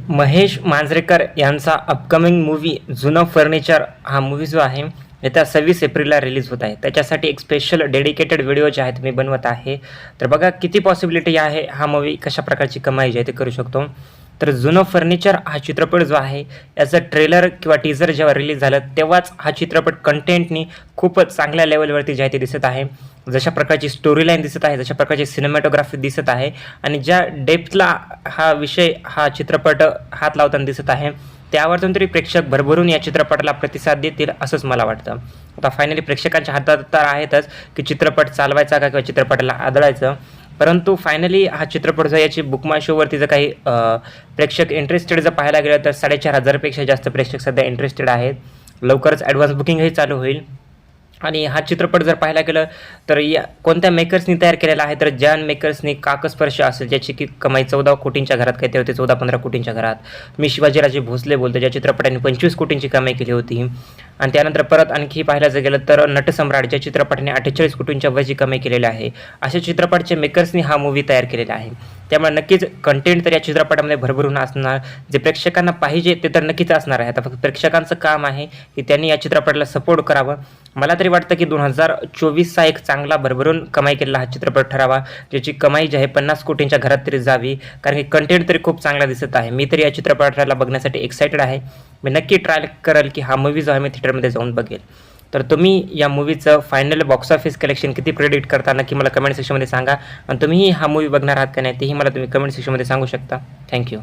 महेश मांजरेकर यांचा upcoming movie जुनं furniture हा मूव्ही जो आहे येत्या 26 एप्रिलला रिलीज होत आहे. त्याच्यासाठी एक स्पेशल डेडिकेटेड व्हिडिओ जे आहेत मी बनवत आहे. तर बघा किती पॉसिबिलिटी आहे हा मूव्ही कशा प्रकारची कमाई जी आहे ते करू शकतो. तर जुनं फर्निचर हा चित्रपट जो आहे याचं ट्रेलर किंवा टीझर जेव्हा रिलीज झालं तेव्हाच हा चित्रपट कंटेंटनी खूपच चांगल्या लेवलवरती जे आहे ते दिसत आहे. जशा प्रकारची स्टोरी लाईन दिसत आहे, जशा प्रकारची सिनेमॅटोग्राफी दिसत आहे आणि ज्या डेप्थला हा विषय हा चित्रपट हात लावताना दिसत आहे त्यावरतून तरी प्रेक्षक भरभरून या चित्रपटाला प्रतिसाद देतील असंच मला वाटतं. आता फायनली प्रेक्षकांच्या हातात तर आहेतच की चित्रपट चालवायचा का किंवा चित्रपटाला आदळायचं. परंतु फायनली हा चित्रपट जो याची बुक माय शोवरती जर काही प्रेक्षक इंटरेस्टेड जर पाहायला गेलं तर 4,500पेक्षा जास्त प्रेक्षक सध्या इंटरेस्टेड आहेत. लवकरच ॲडव्हान्स बुकिंगही चालू होईल. आणि हा चित्रपट जर पाहायला गेलं तर या कोणत्या मेकर्सनी तयार केलेला आहे तर ज्या मेकर्सनी काकस्पर्श असेल ज्याची की कमाई 14 कोटींच्या घरात काहीतरी होते, 14-15 कोटींच्या घरात. मी शिवाजीराजे भोसले बोलतो, ज्या चित्रपटाने 25 कोटींची कमाई केली होती. आणि त्यानंतर परत आणखी पाहायला जर गेलं तर नटसम्राट ज्या चित्रपटाने 48 कोटींच्या वरची कमाई केलेली आहे. अशा चित्रपटाचे मेकर्सनी हा मूव्ही तयार केलेला आहे. त्यामुळे नक्कीच कंटेंट तर या चित्रपटामध्ये भरभरून असणार. जे प्रेक्षकांना पाहिजे ते तर नक्कीच असणार आहे. आता फक्त प्रेक्षकांचं काम आहे की त्यांनी या चित्रपटाला सपोर्ट करावं. मला तरी वाटतं की 2024चा एक चांगला भरभरून कमाई केलेला हा चित्रपट ठरावा, ज्याची कमाई जी आहे 50 कोटींच्या घरात तरी जावी. कारण की कंटेंट तरी खूप चांगला दिसत आहे. मी तरी या चित्रपटाला बघण्यासाठी एक्सायटेड आहे. मी नक्की ट्राय करेल की हा मूव्ही जो आहे मी थिएटरमध्ये जाऊन बघेल. तर तुम्ही या मूव्हीचं फायनल बॉक्स ऑफिस कलेक्शन किती प्रेडिक्ट करता नक्की मला कमेंट सेक्शनमध्ये सांगा. आणि तुम्हीही हा मूव्ही बघणार आहात का नाही तेही मला तुम्ही कमेंट सेक्शनमध्ये सांगू शकता. थँक्यू.